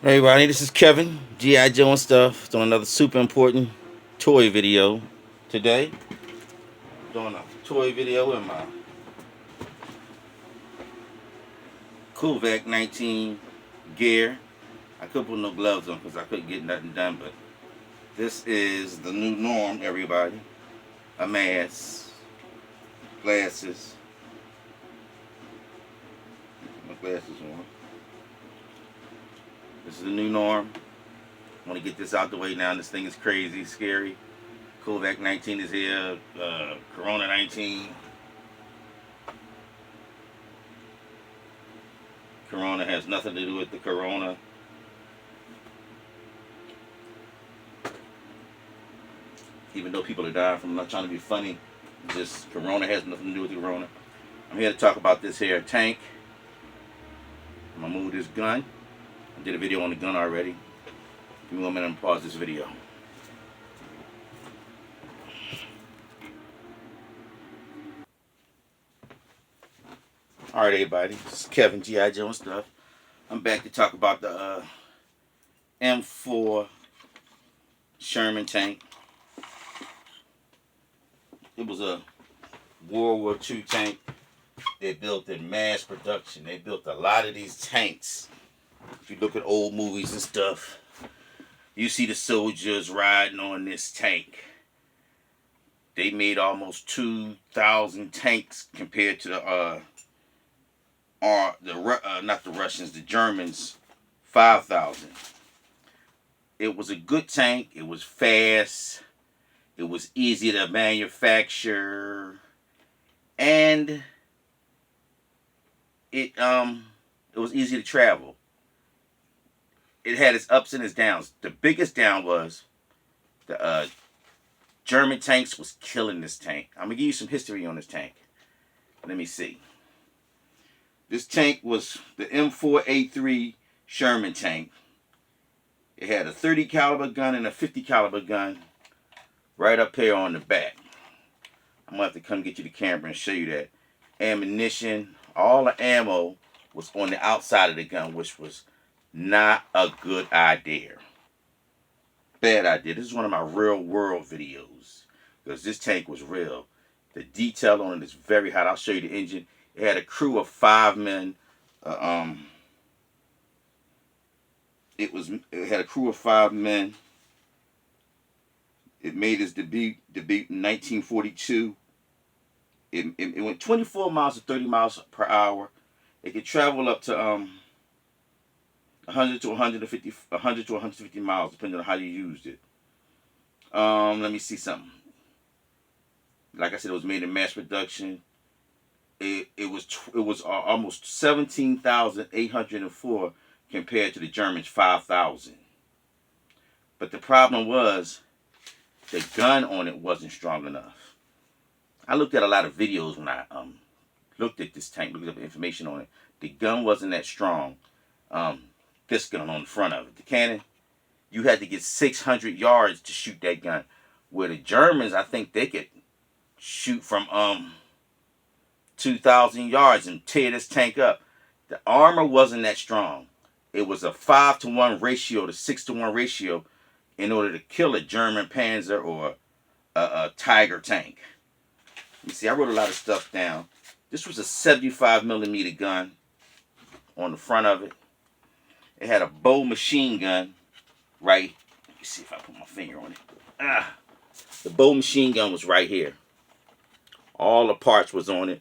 Hey everybody, this is Kevin, G.I. Joe and stuff, doing another super important toy video today. Doing a toy video in my Kovac 19 gear. I couldn't put no gloves on because I couldn't get nothing done, but this is the new norm, everybody. A mask, glasses, put my glasses on. This is the new norm. I want to get this out the way now. This thing is crazy, scary. Kovac 19 is here. Corona 19. Corona has nothing to do with the corona. Even though people are dying from, I'm not trying to be funny. Just corona has nothing to do with the corona. I'm here to talk about this here tank. I'm gonna move this gun. I did a video on the gun already. Give me 1 minute and pause this video. Alright everybody, this is Kevin, G.I. Joe and stuff. I'm back to talk about the M4 Sherman tank. It was a World War II tank. They built in mass production. They built a lot of these tanks. If you look at old movies and stuff, you see the soldiers riding on this tank. They made almost 2,000 tanks compared to not the Russians, the Germans, 5,000. It was a good tank. It was fast. It was easy to manufacture, and it was easy to travel. It had its ups and its downs. The biggest down was the German tanks was killing this tank. I'm gonna give you some history on this tank. Let me see. This tank was the M4A3 Sherman tank. It had a 30 caliber gun and a 50 caliber gun right up here on the back. I'm gonna have to come get you the camera and show you that. Ammunition, all the ammo was on the outside of the gun, which was not a good idea. Bad idea. This is one of my real world videos because this tank was real. The detail on it is very hot. I'll show you the engine. It had a crew of 5 men. It had a crew of 5 men. It made its debut in 1942. It went 24 miles to 30 miles per hour. It could travel up to 100 to 150 miles, depending on how you used it. Let me see something. Like I said, it was made in mass production. It was almost 17,804 compared to the Germans' 5,000. But the problem was the gun on it wasn't strong enough. I looked at a lot of videos when I looked at this tank, looked up information on it. The gun wasn't that strong. This gun on the front of it, the cannon, you had to get 600 yards to shoot that gun. Where the Germans, I think they could shoot from 2,000 yards and tear this tank up. The armor wasn't that strong. It was a 5-to-1 ratio to 6-to-1 ratio in order to kill a German Panzer or a Tiger tank. You see, I wrote a lot of stuff down. This was a 75 millimeter gun on the front of it. It had a bow machine gun right. Let me see if I put my finger on it. The bow machine gun was right here. All the parts was on it.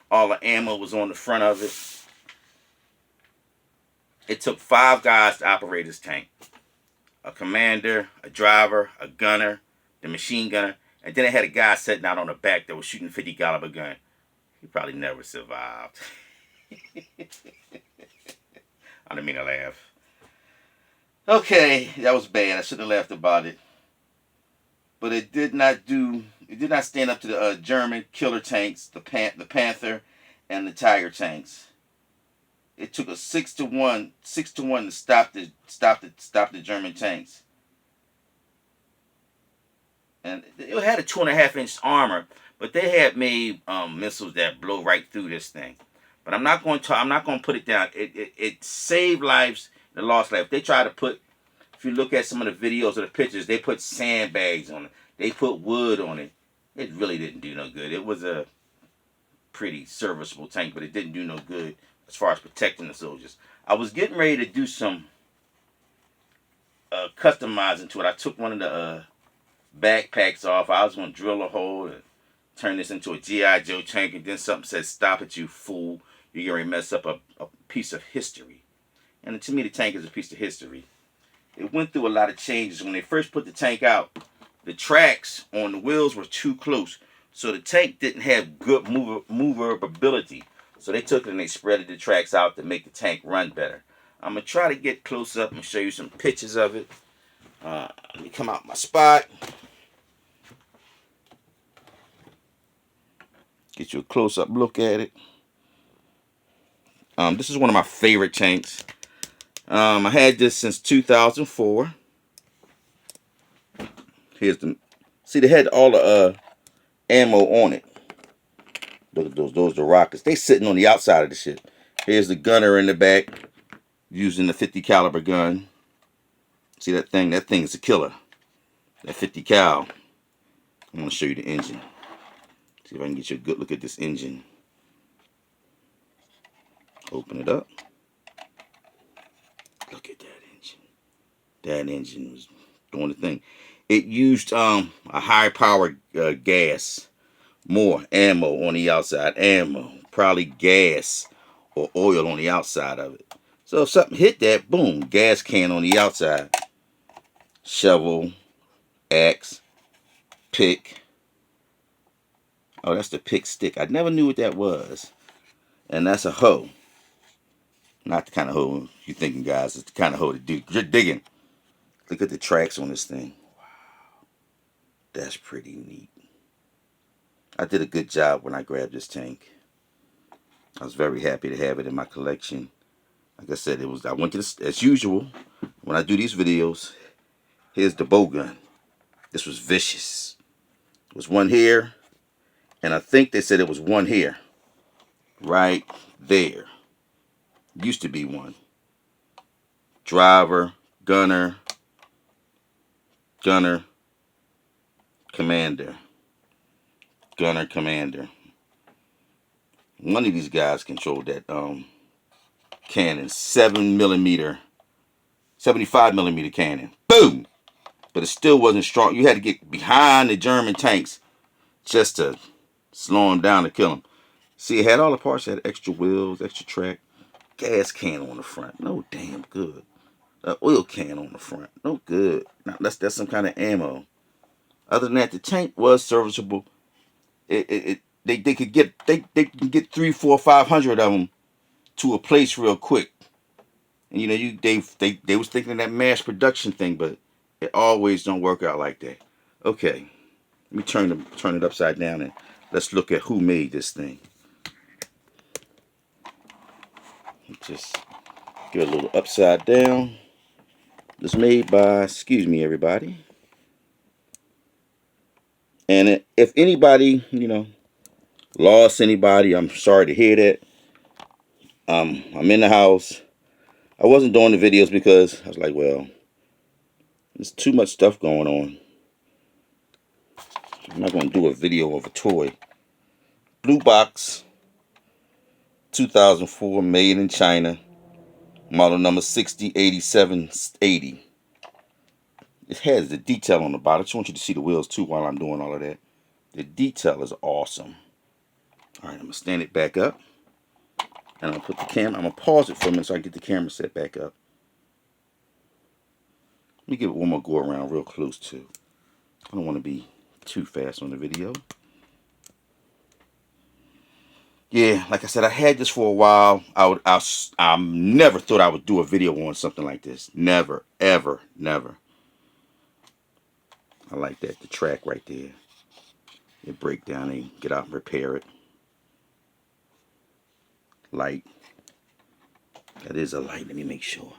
All the ammo was on the front of it. It took 5 guys to operate this tank. A commander, a driver, a gunner, the machine gunner, and then it had a guy sitting out on the back that was shooting a 50 caliber gun. He probably never survived. I didn't mean to laugh. Okay, that was bad. I shouldn't have laughed about it. But it did not stand up to the German killer tanks, the Panther and the Tiger tanks. It took a 6-to-1 to stop the German tanks. And it had a 2.5-inch armor, but they had made missiles that blow right through this thing. But I'm not going to put it down. It saved lives the lost life. They try to put, if you look at some of the videos or the pictures, they put sandbags on it. They put wood on it. It really didn't do no good. It was a pretty serviceable tank, but it didn't do no good as far as protecting the soldiers. I was getting ready to do some customizing to it. I took one of the backpacks off. I was going to drill a hole and turn this into a G.I. Joe tank, and then something said, "Stop it, you fool. You're going to mess up a piece of history." And to me, the tank is a piece of history. It went through a lot of changes. When they first put the tank out, the tracks on the wheels were too close. So the tank didn't have good moverability. So they took it and they spreaded the tracks out to make the tank run better. I'm going to try to get close up and show you some pictures of it. Let me come out my spot. Get you a close-up look at it. This is one of my favorite tanks. I had this since 2004. Here's the, see, they had all the ammo on it. Look at those. Those are the rockets. They sitting on the outside of the shit. Here's the gunner in the back using the 50 caliber gun. See that thing? That thing is a killer. That 50 cal. I'm going to show you the engine. See if I can get you a good look at this engine. Open it up. Look at that engine. That engine was doing the thing. It used a high power gas. More ammo on the outside. Ammo. Probably gas or oil on the outside of it. So if something hit that, boom, gas can on the outside. Shovel, axe, pick. Oh, that's the pick stick. I never knew what that was. And that's a hoe. Not the kind of hoe you're thinking, guys. It's the kind of hoe to do. You're digging. Look at the tracks on this thing. Wow. That's pretty neat. I did a good job when I grabbed this tank. I was very happy to have it in my collection. Like I said, I went to this, as usual, when I do these videos, here's the bow gun. This was vicious. It was one here, and I think they said it was one here. Right there. Used to be one. Driver, gunner, commander. Gunner, commander. One of these guys controlled that cannon. 7mm, 75mm cannon. Boom! But it still wasn't strong. You had to get behind the German tanks just to slow them down to kill them. See, it had all the parts. It had extra wheels, extra track. Gas can on the front. No damn good. Oil can on the front. No good. Now, that's some kind of ammo. Other than that, the tank was serviceable. They could get they can get 3, 4, 500 of them to a place real quick. And you know, they was thinking of that mass production thing, but it always don't work out like that. Okay, let me turn it upside down and let's look at who made this thing. Just give it a little upside down. It's made by, excuse me, everybody. And if anybody, you know, lost anybody, I'm sorry to hear that. I'm in the house. I wasn't doing the videos because I was like, well, there's too much stuff going on. I'm not going to do a video of a toy. Blue box, 2004, made in China. Model number 608780. It has the detail on the bottom. I just want you to see the wheels too while I'm doing all of that. The detail is awesome. All right, I'm going to stand it back up. And I'll put the camera, I'm going to pause it for a minute so I can get the camera set back up. Let me give it one more go around real close too. I don't want to be too fast on the video. Yeah, like I said, I had this for a while. I never thought I would do a video on something like this. Never, ever, never. I like that, the track right there. You break down and get out and repair it. Light. That is a light. Let me make sure.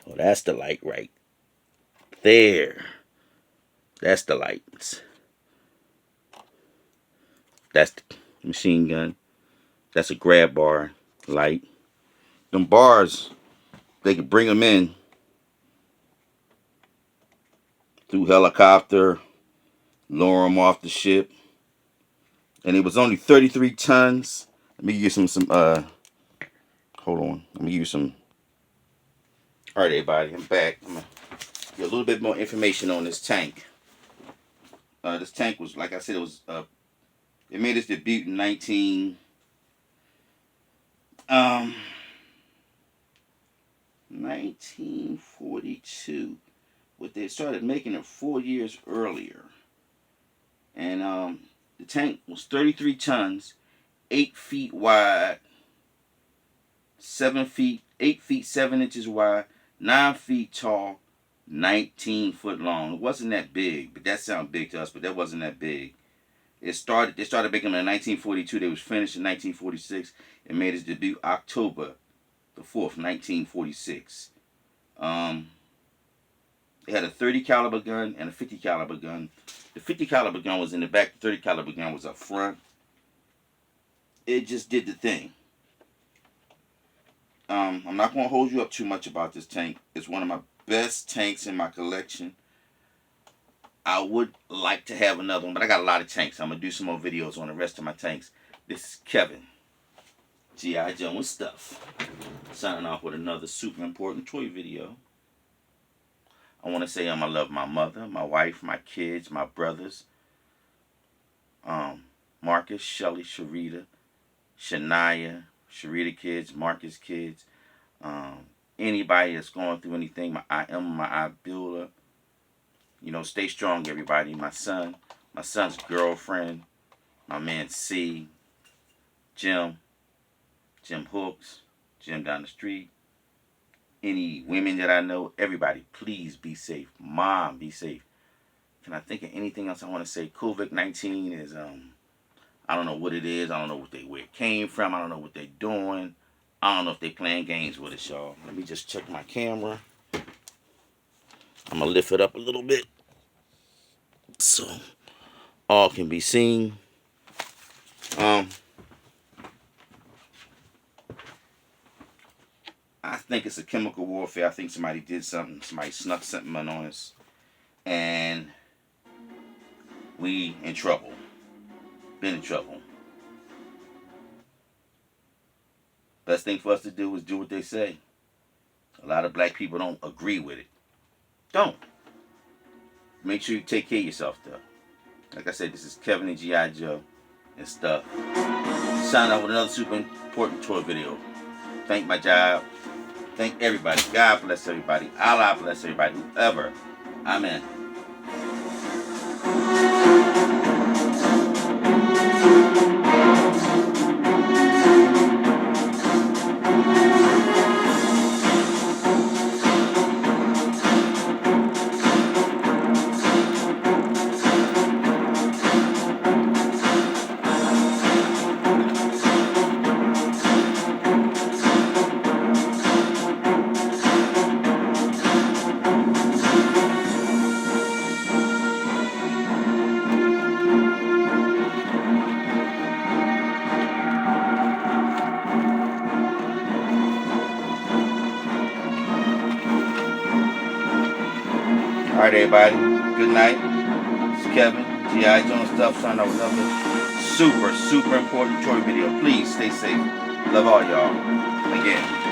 Oh, that's the light right there. That's the lights. That's the machine gun. That's a grab bar light. Them bars they could bring them in through helicopter, lower them off the ship, and it was only 33 tons. Let me give you some hold on. Let me give you some. All right, everybody, I'm back. I'm gonna get a little bit more information on this tank. This tank was, like I said, it made its debut in 1942. But they started making it 4 years earlier. And the tank was 33 tons, 8 feet wide, 8 feet 7 inches wide, 9 feet tall, 19 foot long. It wasn't that big, but that sounded big to us, but that wasn't that big. They started making them in 1942. They was finished in 1946 and made its debut October the 4th, 1946. They had a 30 caliber gun and a 50 caliber gun. The 50 caliber gun was in the back. The 30 caliber gun was up front. It just did the thing. I'm not going to hold you up too much about this tank. It's one of my best tanks in my collection. I would like to have another one, but I got a lot of tanks. I'm going to do some more videos on the rest of my tanks. This is Kevin, G.I. Joe and stuff, signing off with another super important toy video. I want to say I love my mother, my wife, my kids, my brothers, Marcus, Shelly, Sharita, Shania, Sharita kids, Marcus kids, anybody that's going through anything, my I builder. You know, stay strong, everybody. My son's girlfriend, my man C, Jim Hooks, Jim down the street, any women that I know, everybody, please be safe. Mom, be safe. Can I think of anything else I want to say? COVID-19 is, I don't know what it is. I don't know where it came from. I don't know what they're doing. I don't know if they playing games with us, y'all. Let me just check my camera. I'm going to lift it up a little bit so all can be seen. I think it's a chemical warfare. I think somebody did something. Somebody snuck something on us. And we in trouble. Been in trouble. Best thing for us to do is do what they say. A lot of black people don't agree with it. Don't. Make sure you take care of yourself, though. Like I said, this is Kevin and G.I. Joe and stuff. Signing off with another super important toy video. Thank my job. Thank everybody. God bless everybody. Allah bless everybody. Whoever. Amen. Alright, everybody. Good night. It's Kevin, G.I. Joe and stuff, signing off with another super important toy video. Please stay safe. Love all y'all. Again.